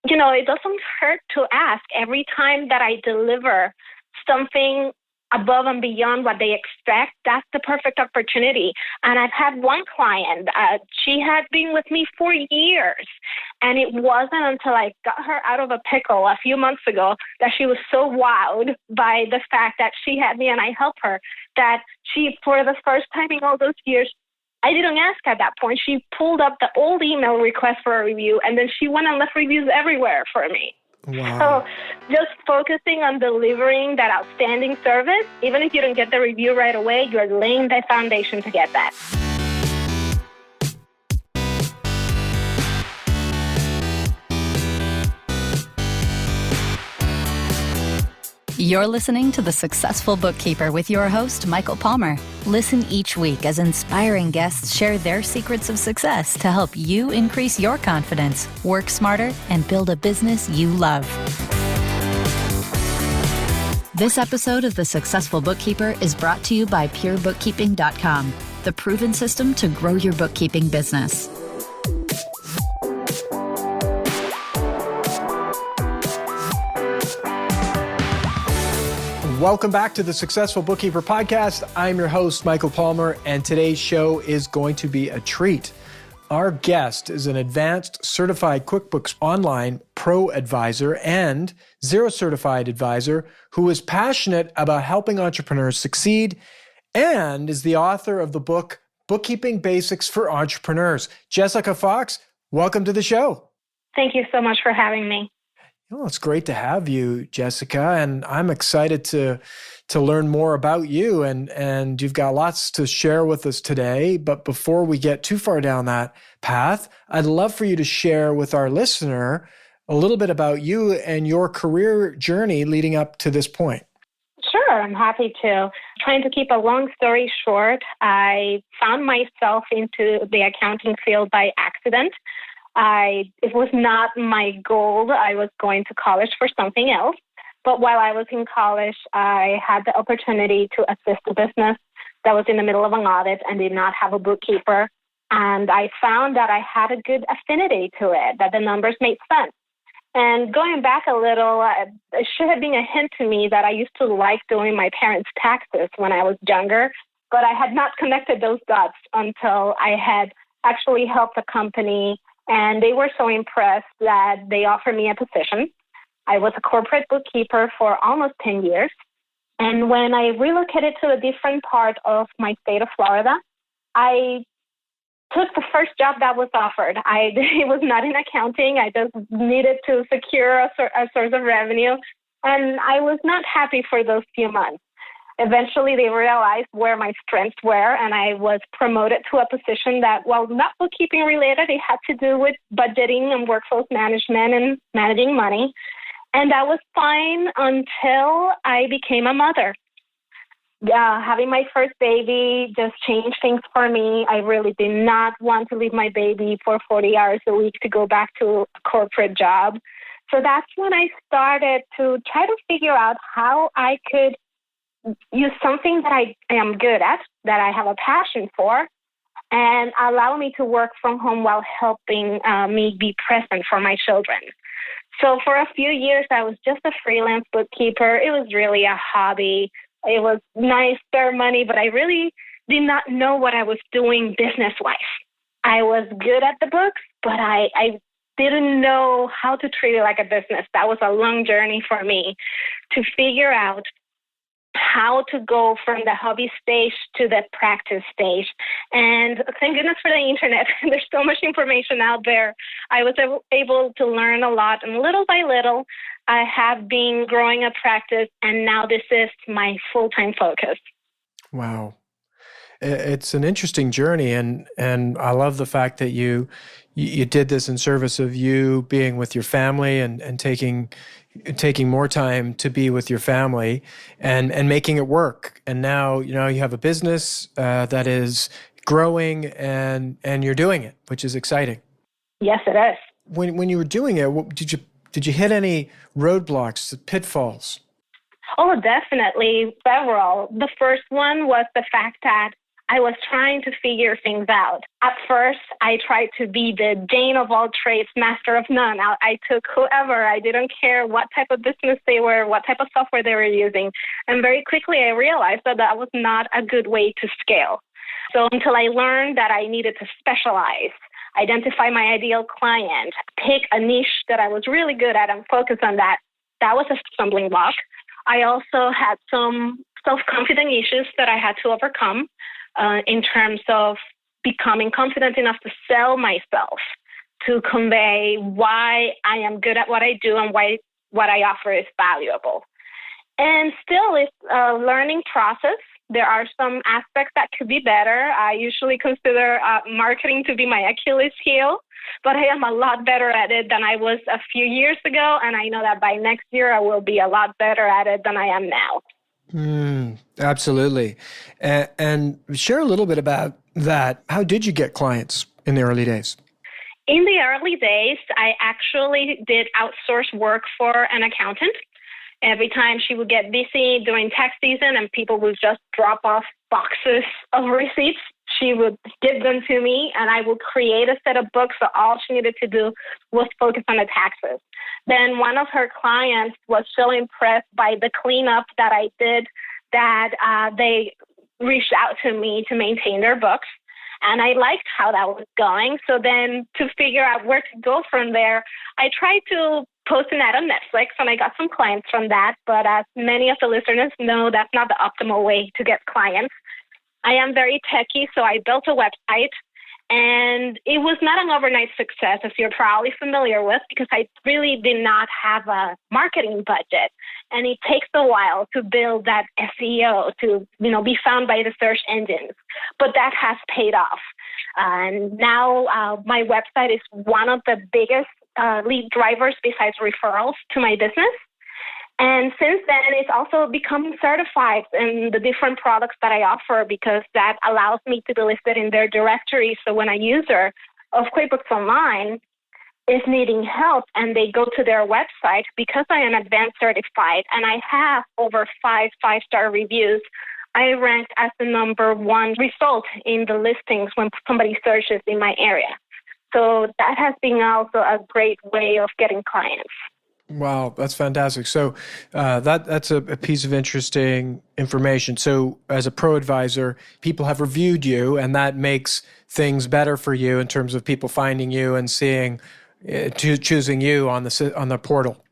it doesn't hurt to ask every time that I deliver something above and beyond what they expect. That's the perfect opportunity. And I've had one client, she had been with me for years. And it wasn't until I got her out of a pickle a few months ago that she was so wowed by the fact that she had me and I helped her, that she, for the first time in all those years, I didn't ask at that point. She pulled up the old email request for a review, and then she went and left reviews everywhere for me. Wow. So just focusing on delivering that outstanding service, even if you don't get the review right away, you're laying the foundation to get that. You're listening to The Successful Bookkeeper with your host, Michael Palmer. Listen each week as inspiring guests share their secrets of success to help you increase your confidence, work smarter, and build a business you love. This episode of The Successful Bookkeeper is brought to you by PureBookkeeping.com, the proven system to grow your bookkeeping business. Welcome back to the Successful Bookkeeper Podcast. I'm your host, Michael Palmer, and today's show is going to be a treat. Our guest is an advanced certified QuickBooks Online Pro advisor and Xero certified advisor who is passionate about helping entrepreneurs succeed and is the author of the book, Bookkeeping Basics for Entrepreneurs. Jessica Fox, welcome to the show. Thank you so much for having me. Well, it's great to have you, Jessica, and I'm excited to learn more about you, and you've got lots to share with us today. But before we get too far down that path, I'd love for you to share with our listener a little bit about you and your career journey leading up to this point. Sure, I'm happy to. Trying to keep a long story short, I found myself into the accounting field by accident. It was not my goal. I was going to college for something else. But while I was in college, I had the opportunity to assist a business that was in the middle of an audit and did not have a bookkeeper. And I found that I had a good affinity to it, that the numbers made sense. And going back a little, it should have been a hint to me that I used to like doing my parents' taxes when I was younger, but I had not connected those dots until I had actually helped a company. And they were so impressed that they offered me a position. I was a corporate bookkeeper for almost 10 years. And when I relocated to a different part of my state of Florida, I took the first job that was offered. It was not in accounting. I just needed to secure a source of revenue. And I was not happy for those few months. Eventually, they realized where my strengths were, and I was promoted to a position that, while not bookkeeping related, it had to do with budgeting and workforce management and managing money. And that was fine until I became a mother. Having my first baby just changed things for me. I really did not want to leave my baby for 40 hours a week to go back to a corporate job. So that's when I started to try to figure out how I could use something that I am good at, that I have a passion for, and allow me to work from home while helping me be present for my children. So for a few years, I was just a freelance bookkeeper. It was really a hobby. It was nice, spare money, but I really did not know what I was doing business-wise. I was good at the books, but I didn't know how to treat it like a business. That was a long journey for me to figure out how to go from the hobby stage to the practice stage. And thank goodness for the internet. There's so much information out there. I was able to learn a lot, and little by little, I have been growing a practice, and now this is my full-time focus. Wow. It's an interesting journey, and I love the fact that you did this in service of you being with your family and taking more time to be with your family and making it work. And now, you have a business that is growing and you're doing it, which is exciting. Yes, it is. When you were doing it, did you hit any roadblocks, pitfalls? Oh, definitely several. The first one was the fact that I was trying to figure things out. At first, I tried to be the Jane of all trades, master of none. I took whoever. I didn't care what type of business they were, what type of software they were using. And very quickly, I realized that that was not a good way to scale. So until I learned that I needed to specialize, identify my ideal client, pick a niche that I was really good at and focus on that, that was a stumbling block. I also had some self-confidence issues that I had to overcome in terms of becoming confident enough to sell myself, to convey why I am good at what I do and why what I offer is valuable. And still, it's a learning process. There are some aspects that could be better. I usually consider marketing to be my Achilles heel, but I am a lot better at it than I was a few years ago. And I know that by next year, I will be a lot better at it than I am now. Absolutely. And share a little bit about that. How did you get clients in the early days? In the early days, I actually did outsource work for an accountant. Every time she would get busy during tax season and people would just drop off boxes of receipts, she would give them to me and I would create a set of books. So all she needed to do was focus on the taxes. Then one of her clients was so impressed by the cleanup that I did that they reached out to me to maintain their books. And I liked how that was going. So then to figure out where to go from there, I tried to post an ad on Netflix and I got some clients from that. But as many of the listeners know, that's not the optimal way to get clients. I am very techie, so I built a website. And it was not an overnight success, as you're probably familiar with, because I really did not have a marketing budget. And it takes a while to build that SEO, to be found by the search engines. But that has paid off. And now my website is one of the biggest lead drivers besides referrals to my business. And since then, it's also become certified in the different products that I offer because that allows me to be listed in their directory. So when a user of QuickBooks Online is needing help and they go to their website, because I am advanced certified and I have over 5 five-star reviews, I ranked as the number one result in the listings when somebody searches in my area. So that has been also a great way of getting clients. Wow, that's fantastic. So that's a piece of interesting information. So as a pro advisor, people have reviewed you, and that makes things better for you in terms of people finding you and seeing, choosing you on the portal.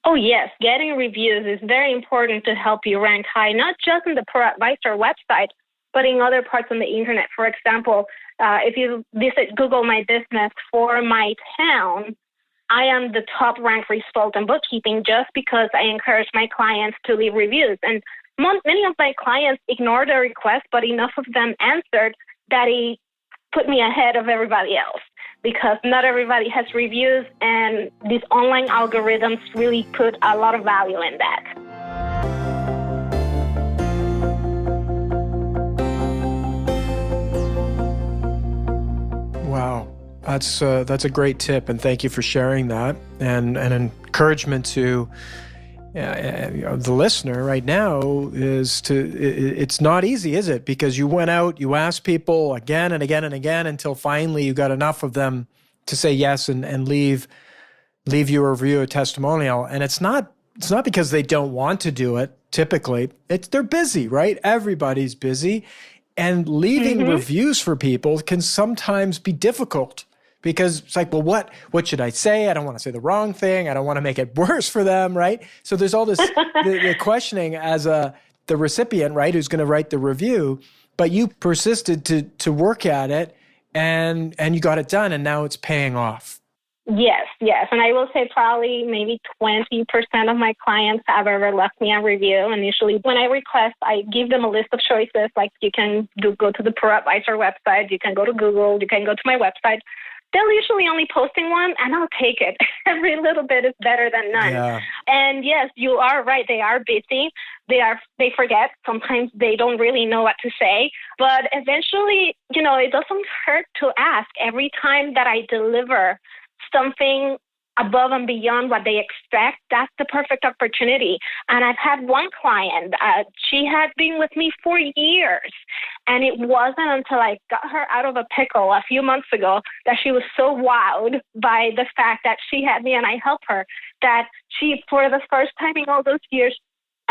Oh, yes. Getting reviews is very important to help you rank high, not just in the Pro Advisor website, but in other parts on the internet. For example, if you visit Google My Business for my town, I am the top ranked result in bookkeeping just because I encourage my clients to leave reviews. And many of my clients ignored the request, but enough of them answered that it put me ahead of everybody else because not everybody has reviews, and these online algorithms really put a lot of value in that. Wow. That's a great tip, and thank you for sharing that. And an encouragement to the listener right now is it's not easy, is it? Because you went out, you asked people again and again and again until finally you got enough of them to say yes and leave you a review, a testimonial. And it's not because they don't want to do it. Typically, they're busy, right? Everybody's busy, and leaving reviews for people can sometimes be difficult. Because it's like, well, what should I say? I don't want to say the wrong thing. I don't want to make it worse for them, right? So there's all this the questioning as the recipient, right, who's going to write the review. But you persisted to work at it, and you got it done, and now it's paying off. Yes. And I will say probably maybe 20% of my clients have ever left me a review. And usually when I request, I give them a list of choices, like you can go to the Pro Advisor website, you can go to Google, you can go to my website. They're usually only posting one, and I'll take it. Every little bit is better than none. Yeah. And yes, you are right. They are busy. They forget. Sometimes they don't really know what to say. But eventually, it doesn't hurt to ask. Every time that I deliver something above and beyond what they expect, that's the perfect opportunity. And I've had one client, she had been with me for years. And it wasn't until I got her out of a pickle a few months ago that she was so wowed by the fact that she had me and I helped her, that she, for the first time in all those years,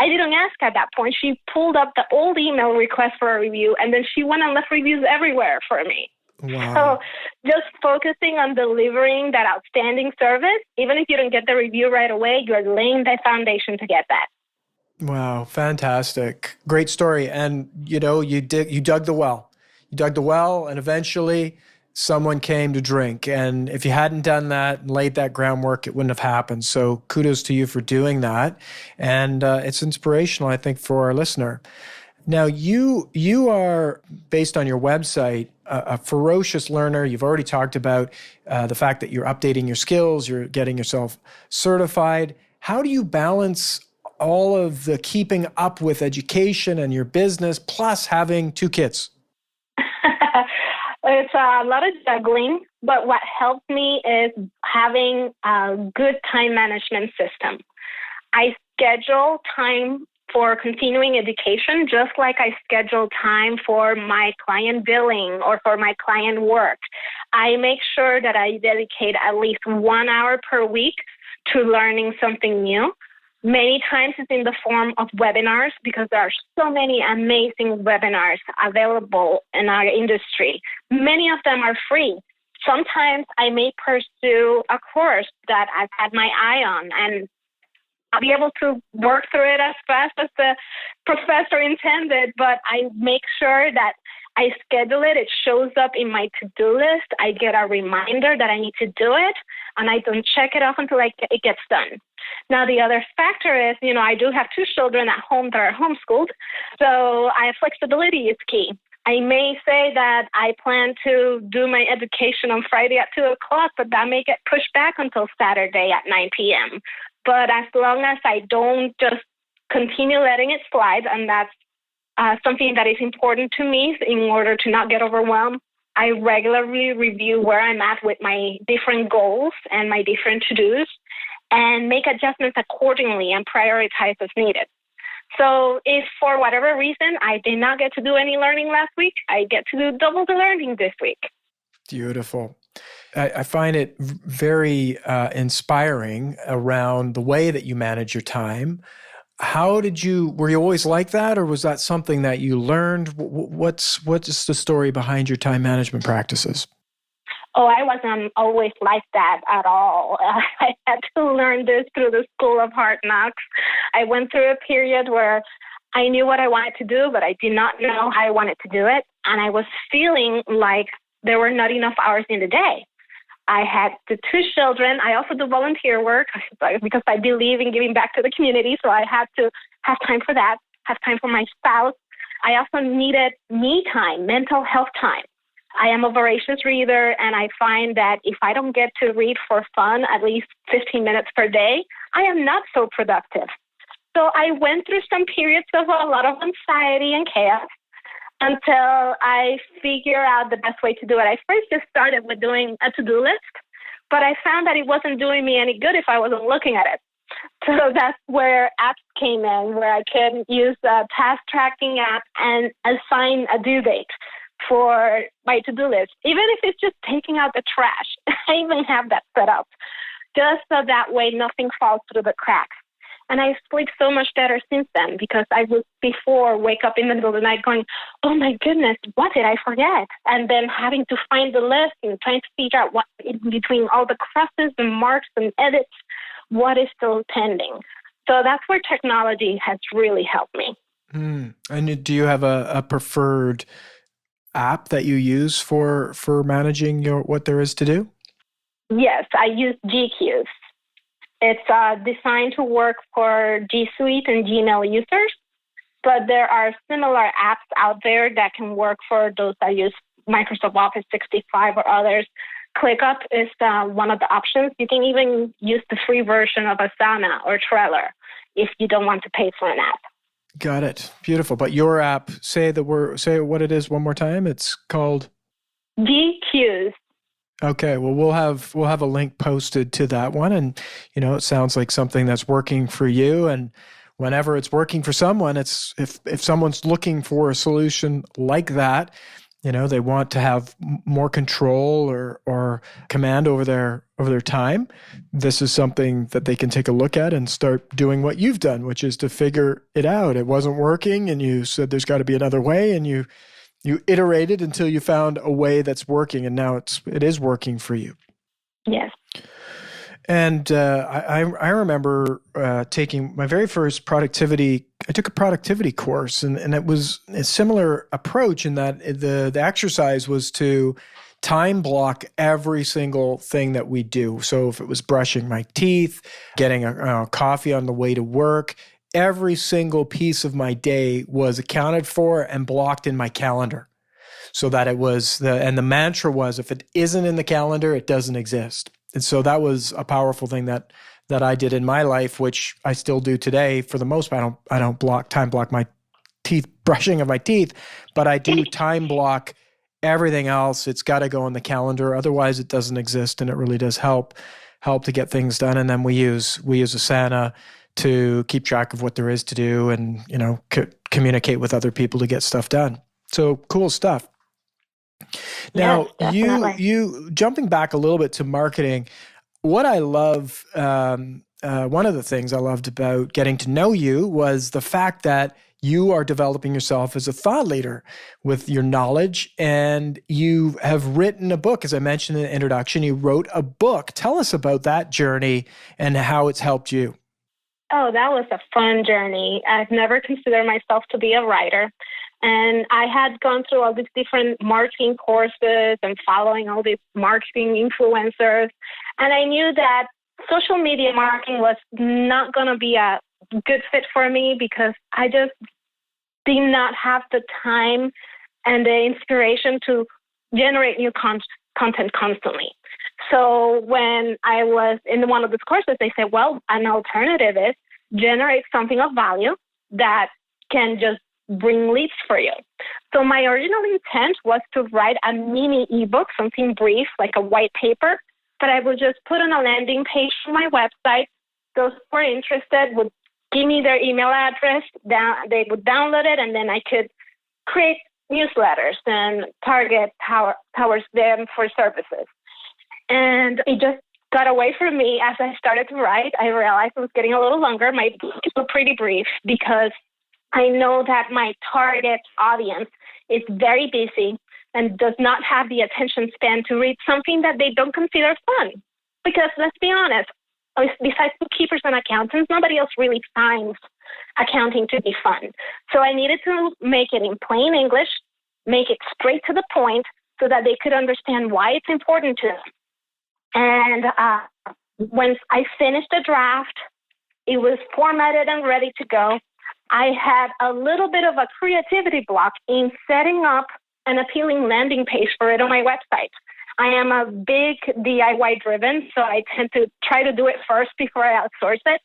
I didn't ask at that point. She pulled up the old email request for a review, and then she went and left reviews everywhere for me. Wow. So just focusing on delivering that outstanding service, even if you don't get the review right away, you're laying the foundation to get that. Wow, fantastic. Great story. And, you dug the well. You dug the well, and eventually someone came to drink. And if you hadn't done that and laid that groundwork, it wouldn't have happened. So kudos to you for doing that. And it's inspirational, I think, for our listener. Now, you are, based on your website, a ferocious learner. You've already talked about the fact that you're updating your skills, you're getting yourself certified. How do you balance all of the keeping up with education and your business, plus having 2 kids? It's a lot of juggling, but what helps me is having a good time management system. I schedule time for continuing education, just like I schedule time for my client billing or for my client work. I make sure that I dedicate at least 1 hour per week to learning something new. Many times it's in the form of webinars, because there are so many amazing webinars available in our industry. Many of them are free. Sometimes I may pursue a course that I've had my eye on, and I'll be able to work through it as fast as the professor intended, but I make sure that I schedule it. It shows up in my to-do list. I get a reminder that I need to do it, and I don't check it off until it gets done. Now, the other factor is, I do have 2 children at home that are homeschooled, so flexibility is key. I may say that I plan to do my education on Friday at 2 o'clock, but that may get pushed back until Saturday at 9 p.m. But as long as I don't just continue letting it slide, and that's something that is important to me in order to not get overwhelmed, I regularly review where I'm at with my different goals and my different to-dos and make adjustments accordingly and prioritize as needed. So if for whatever reason I did not get to do any learning last week, I get to do double the learning this week. Beautiful. I find it very inspiring around the way that you manage your time. Were you always like that, or was that something that you learned? What's the story behind your time management practices? Oh, I wasn't always like that at all. I had to learn this through the School of Hard Knocks. I went through a period where I knew what I wanted to do, but I did not know how I wanted to do it. And I was feeling like there were not enough hours in the day. I had the 2 children. I also do volunteer work because I believe in giving back to the community. So I had to have time for that, have time for my spouse. I also needed me time, mental health time. I am a voracious reader, and I find that if I don't get to read for fun at least 15 minutes per day, I am not so productive. So I went through some periods of a lot of anxiety and chaos until I figure out the best way to do it. I first just started with doing a to-do list, but I found that it wasn't doing me any good if I wasn't looking at it. So that's where apps came in, where I could use a task tracking app and assign a due date for my to-do list, even if it's just taking out the trash. I even have that set up, just so that way nothing falls through the cracks. And I sleep so much better since then, because I would before wake up in the middle of the night going, oh my goodness, what did I forget? And then having to find the list and trying to figure out what in between all the crosses and marks and edits, what is still pending. So that's where technology has really helped me. And do you have a preferred app that you use for managing what there is to do? Yes, I use GQs. It's designed to work for G Suite and Gmail users, but there are similar apps out there that can work for those that use Microsoft Office 65 or others. ClickUp is one of the options. You can even use the free version of Asana or Trello if you don't want to pay for an app. Got it. Beautiful. But your app, say what it is one more time. It's called GQs. Okay, well we'll have a link posted to that one, and it sounds like something that's working for you. And whenever it's working for someone, it's if someone's looking for a solution like that, they want to have more control or command over their time. This is something that they can take a look at and start doing what you've done, which is to figure it out. It wasn't working, and you said there's got to be another way, and you iterated until you found a way that's working, and now it is working for you. Yes. And I remember taking my very first productivity. I took a productivity course, and it was a similar approach in that the exercise was to time block every single thing that we do. So if it was brushing my teeth, getting a coffee on the way to work, every single piece of my day was accounted for and blocked in my calendar, so that it was the mantra was, if it isn't in the calendar, it doesn't exist. And so that was a powerful thing that I did in my life, which I still do today for the most part. I don't time block my brushing of my teeth, but I do time block everything else. It's got to go in the calendar. Otherwise it doesn't exist. And it really does help to get things done. And then we use Asana to keep track of what there is to do and, communicate with other people to get stuff done. So cool stuff. Now, yes, you jumping back a little bit to marketing, what I love, one of the things I loved about getting to know you was the fact that you are developing yourself as a thought leader with your knowledge, and you have written a book. As I mentioned in the introduction, you wrote a book. Tell us about that journey and how it's helped you. Oh, that was a fun journey. I've never considered myself to be a writer. And I had gone through all these different marketing courses and following all these marketing influencers. And I knew that social media marketing was not going to be a good fit for me because I just did not have the time and the inspiration to generate new content constantly. So when I was in one of these courses, they said, well, an alternative is generate something of value that can just bring leads for you. So my original intent was to write a mini ebook, something brief, like a white paper, but I would just put on a landing page on my website. Those who were interested would give me their email address, they would download it, and then I could create newsletters and target towards them for services. And it just got away from me as I started to write. I realized it was getting a little longer. My book is pretty brief because I know that my target audience is very busy and does not have the attention span to read something that they don't consider fun. Because let's be honest, besides bookkeepers and accountants, nobody else really finds accounting to be fun. So I needed to make it in plain English, make it straight to the point so that they could understand why it's important to them. And when I finished the draft, it was formatted and ready to go. I had a little bit of a creativity block in setting up an appealing landing page for it on my website. I am a big DIY driven, so I tend to try to do it first before I outsource it.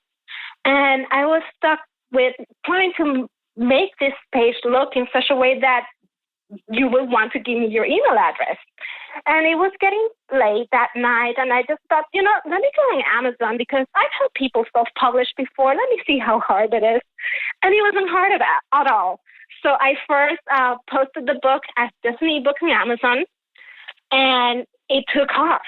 And I was stuck with trying to make this page look in such a way that you will want to give me your email address. And it was getting late that night, and I just thought, let me go on Amazon because I've had people self-publish before. Let me see how hard it is. And it wasn't hard at all. So I first posted the book as just an ebook on Amazon, and it took off.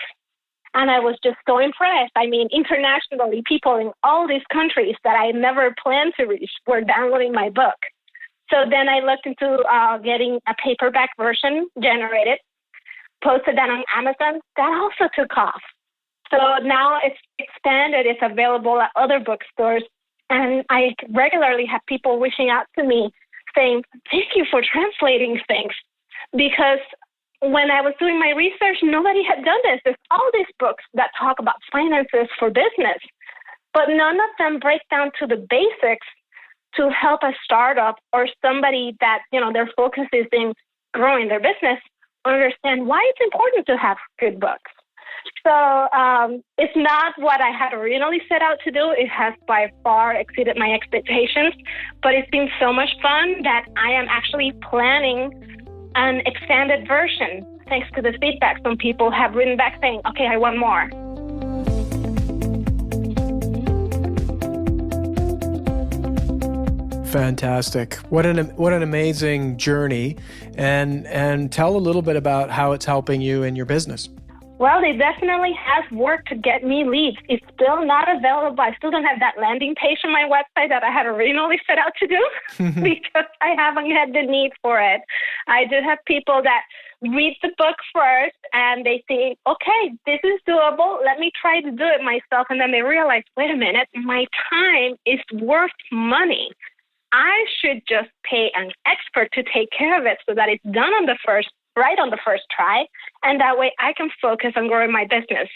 And I was just so impressed. I mean, internationally, people in all these countries that I never planned to reach were downloading my book. So then I looked into getting a paperback version generated, posted that on Amazon. That also took off. So now it's expanded. It's available at other bookstores. And I regularly have people reaching out to me saying, thank you for translating things. Because when I was doing my research, nobody had done this. There's all these books that talk about finances for business, but none of them break down to the basics to help a startup or somebody that, their focus is in growing their business understand why it's important to have good books. So it's not what I had originally set out to do. It has by far exceeded my expectations, but it's been so much fun that I am actually planning an expanded version thanks to the feedback, some people have written back saying, okay, I want more. Fantastic. What an amazing journey. And tell a little bit about how it's helping you in your business. Well, it definitely has worked to get me leads. It's still not available. I still don't have that landing page on my website that I had originally set out to do because I haven't had the need for it. I do have people that read the book first and they think, okay, this is doable. Let me try to do it myself. And then they realize, wait a minute, my time is worth money. I should just pay an expert to take care of it so that it's done on the first try. And that way I can focus on growing my business.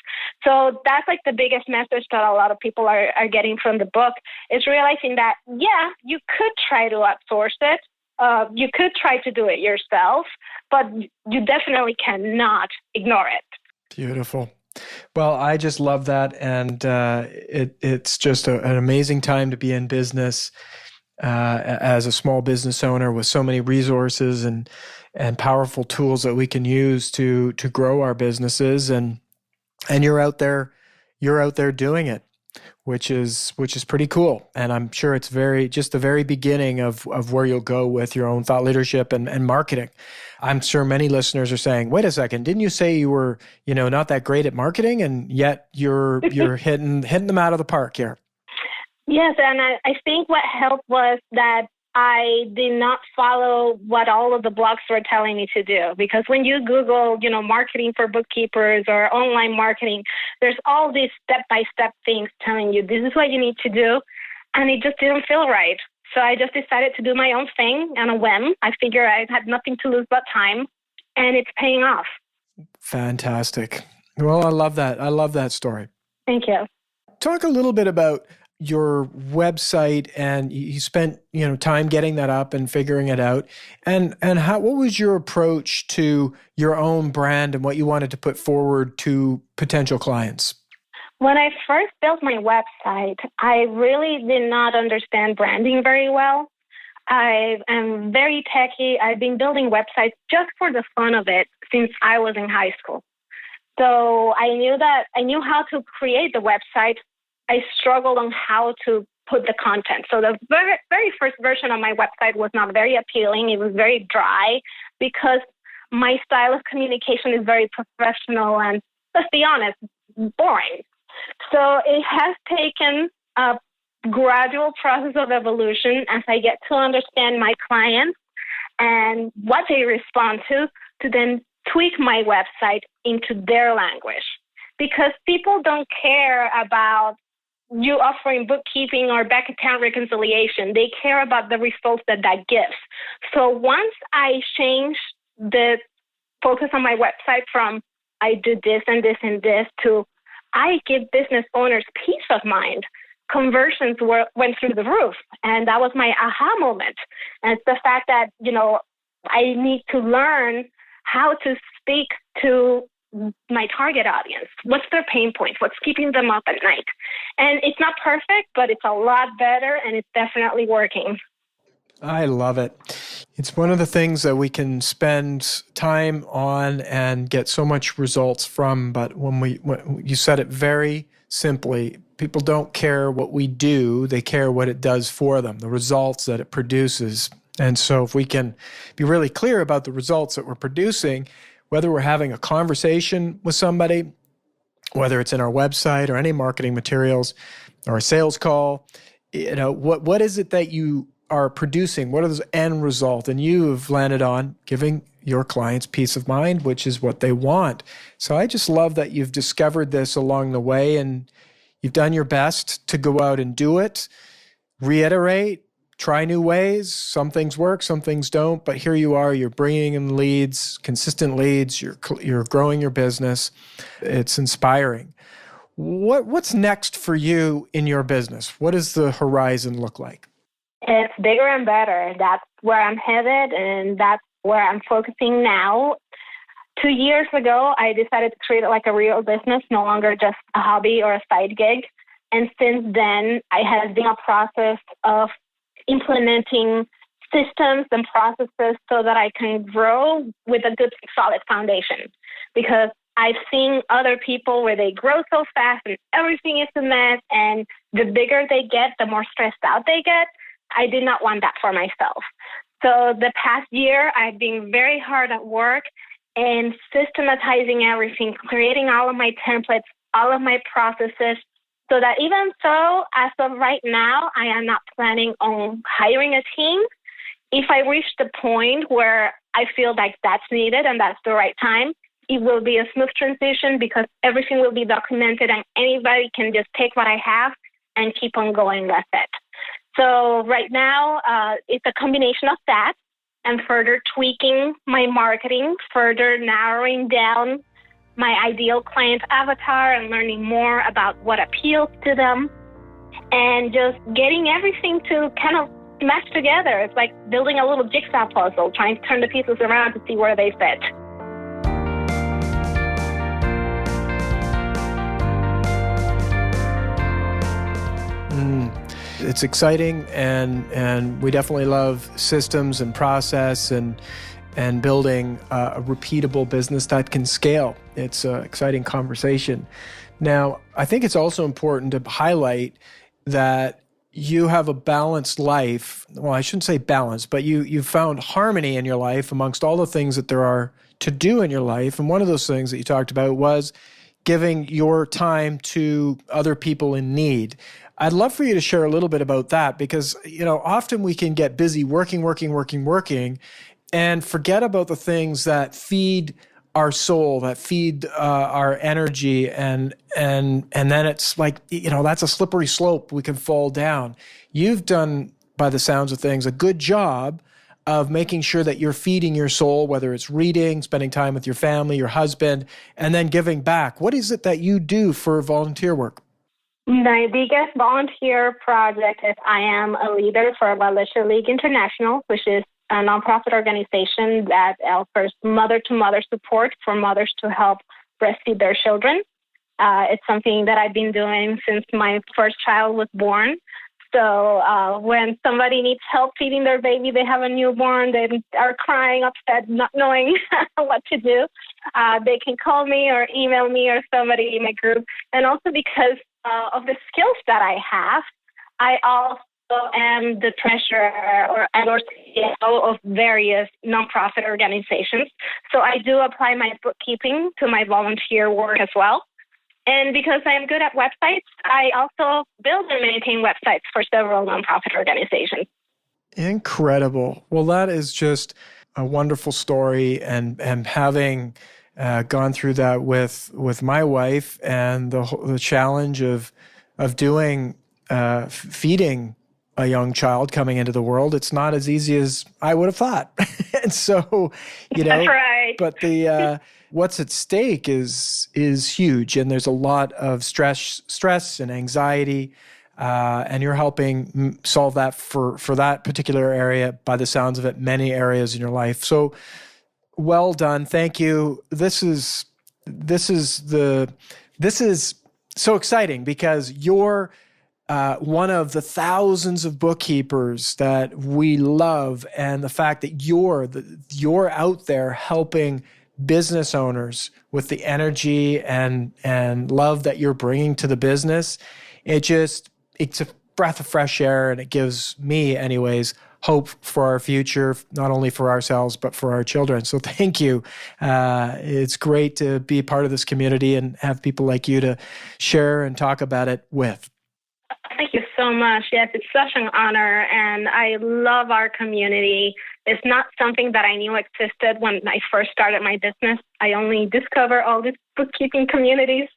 So that's like the biggest message that a lot of people are getting from the book is realizing that, yeah, you could try to outsource it. You could try to do it yourself, but you definitely cannot ignore it. Beautiful. Well, I just love that. And it's just an amazing time to be in business as a small business owner with so many resources and powerful tools that we can use to grow our businesses. And you're out there doing it, which is pretty cool. And I'm sure it's just the very beginning of where you'll go with your own thought leadership and marketing. I'm sure many listeners are saying, wait a second, didn't you say you were, not that great at marketing, and yet you're hitting them out of the park here? Yes, and I think what helped was that I did not follow what all of the blogs were telling me to do. Because when you Google, marketing for bookkeepers or online marketing, there's all these step-by-step things telling you this is what you need to do. And it just didn't feel right. So I just decided to do my own thing on a whim. I figured I had nothing to lose but time, and it's paying off. Fantastic. Well, I love that. I love that story. Thank you. Talk a little bit about your website, and you spent time getting that up and figuring it out, and what was your approach to your own brand and what you wanted to put forward to potential clients? When I first built my website, I really did not understand branding very well. I am very techy. I've been building websites just for the fun of it since I was in high school. So I knew how to create the website. I struggled on how to put the content. So the very, very first version of my website was not very appealing. It was very dry because my style of communication is very professional and, let's be honest, boring. So it has taken a gradual process of evolution as I get to understand my clients and what they respond to then tweak my website into their language. Because people don't care about you offering bookkeeping or bank account reconciliation. They care about the results that gives. So once I changed the focus on my website from I do this and this and this to I give business owners peace of mind, conversions went through the roof. And that was my aha moment. And it's the fact that, I need to learn how to speak to my target audience. What's their pain point? What's keeping them up at night? And it's not perfect, but it's a lot better, and it's definitely working. I love it. It's one of the things that we can spend time on and get so much results from. But when you said it very simply, people don't care what we do. They care what it does for them, the results that it produces. And so if we can be really clear about the results that we're producing, whether we're having a conversation with somebody, whether it's in our website or any marketing materials or a sales call, what is it that you are producing? What are those end result? And you have landed on giving your clients peace of mind, which is what they want. So I just love that you've discovered this along the way and you've done your best to go out and do it, reiterate, try new ways. Some things work, some things don't, but here you are, you're bringing in leads, consistent leads, you're growing your business. It's inspiring. What's next for you in your business? What does the horizon look like? It's bigger and better. That's where I'm headed, and that's where I'm focusing now. 2 years ago, I decided to treat it like a real business, no longer just a hobby or a side gig. And since then, I have been a process of implementing systems and processes so that I can grow with a good, solid foundation. Because I've seen other people where they grow so fast and everything is a mess, and the bigger they get, the more stressed out they get. I did not want that for myself. So the past year, I've been very hard at work and systematizing everything, creating all of my templates, all of my processes, so that even so, as of right now, I am not planning on hiring a team. If I reach the point where I feel like that's needed and that's the right time, it will be a smooth transition because everything will be documented and anybody can just take what I have and keep on going with it. So right now, it's a combination of that and further tweaking my marketing, further narrowing down my ideal client avatar and learning more about what appeals to them, and just getting everything to kind of smash together. It's like building a little jigsaw puzzle, trying to turn the pieces around to see where they fit. It's exciting, and we definitely love systems and process and building a repeatable business that can scale. It's an exciting conversation. Now, I think it's also important to highlight that you have a balanced life. Well, I shouldn't say balanced, but you've found harmony in your life amongst all the things that there are to do in your life. And one of those things that you talked about was giving your time to other people in need. I'd love for you to share a little bit about that because, often we can get busy working, and forget about the things that feed our soul, that feed our energy, and then it's like, that's a slippery slope. We can fall down. You've done, by the sounds of things, a good job of making sure that you're feeding your soul, whether it's reading, spending time with your family, your husband, and then giving back. What is it that you do for volunteer work? My biggest volunteer project is I am a leader for Wallachia League International, which is a nonprofit organization that offers mother-to-mother support for mothers to help breastfeed their children. It's something that I've been doing since my first child was born. So when somebody needs help feeding their baby, they have a newborn, they are crying, upset, not knowing what to do, they can call me or email me or somebody in my group. And also because of the skills that I have, I also am the treasurer or CEO of various nonprofit organizations. So I do apply my bookkeeping to my volunteer work as well. And because I am good at websites, I also build and maintain websites for several nonprofit organizations. Incredible. Well, that is just a wonderful story. And having gone through that with my wife and the challenge of doing feeding a young child coming into the world, it's not as easy as I would have thought. And so, That's right. But the what's at stake is huge, and there's a lot of stress and anxiety, and you're helping solve that for that particular area. By the sounds of it, many areas in your life. So, well done. Thank you. This is so exciting because you're one of the thousands of bookkeepers that we love, and the fact that you're out there helping business owners with the energy and love that you're bringing to the business, it's a breath of fresh air, and it gives me, anyways, hope for our future, not only for ourselves, but for our children. So thank you. It's great to be part of this community and have people like you to share and talk about it with. Thank you so much. Yes, it's such an honor, and I love our community. It's not something that I knew existed when I first started my business. I only discovered all these bookkeeping communities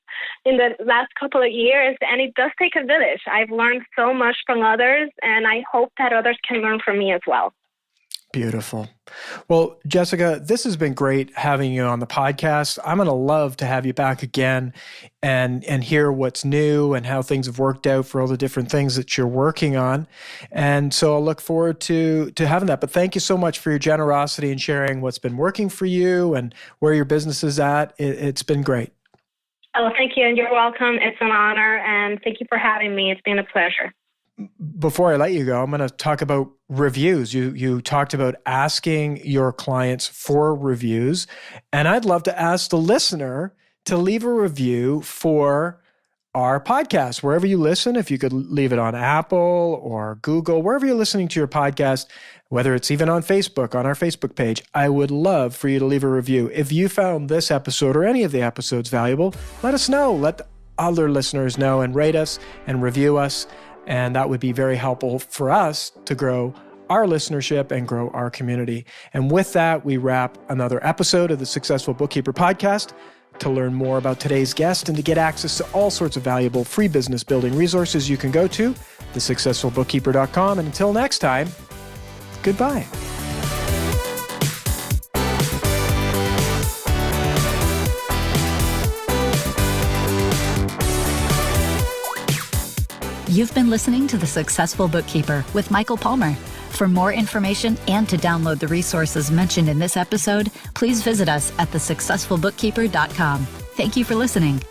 in the last couple of years, and it does take a village. I've learned so much from others, and I hope that others can learn from me as well. Beautiful. Well, Jessica, this has been great having you on the podcast. I'm going to love to have you back again and hear what's new and how things have worked out for all the different things that you're working on. And so I'll look forward to having that. But thank you so much for your generosity and sharing what's been working for you and where your business is at. It's been great. Oh, thank you. And you're welcome. It's an honor. And thank you for having me. It's been a pleasure. before I let you go, I'm going to talk about reviews. You talked about asking your clients for reviews, and I'd love to ask the listener to leave a review for our podcast, wherever you listen. If you could leave it on Apple or Google, wherever you're listening to your podcast, whether it's even on Facebook, on our Facebook page, I would love for you to leave a review. If you found this episode or any of the episodes valuable, let us know. Let other listeners know and rate us and review us. And that would be very helpful for us to grow our listenership and grow our community. And with that, we wrap another episode of the Successful Bookkeeper Podcast. To learn more about today's guest and to get access to all sorts of valuable free business building resources, you can go to thesuccessfulbookkeeper.com. And until next time, goodbye. You've been listening to The Successful Bookkeeper with Michael Palmer. For more information and to download the resources mentioned in this episode, please visit us at thesuccessfulbookkeeper.com. Thank you for listening.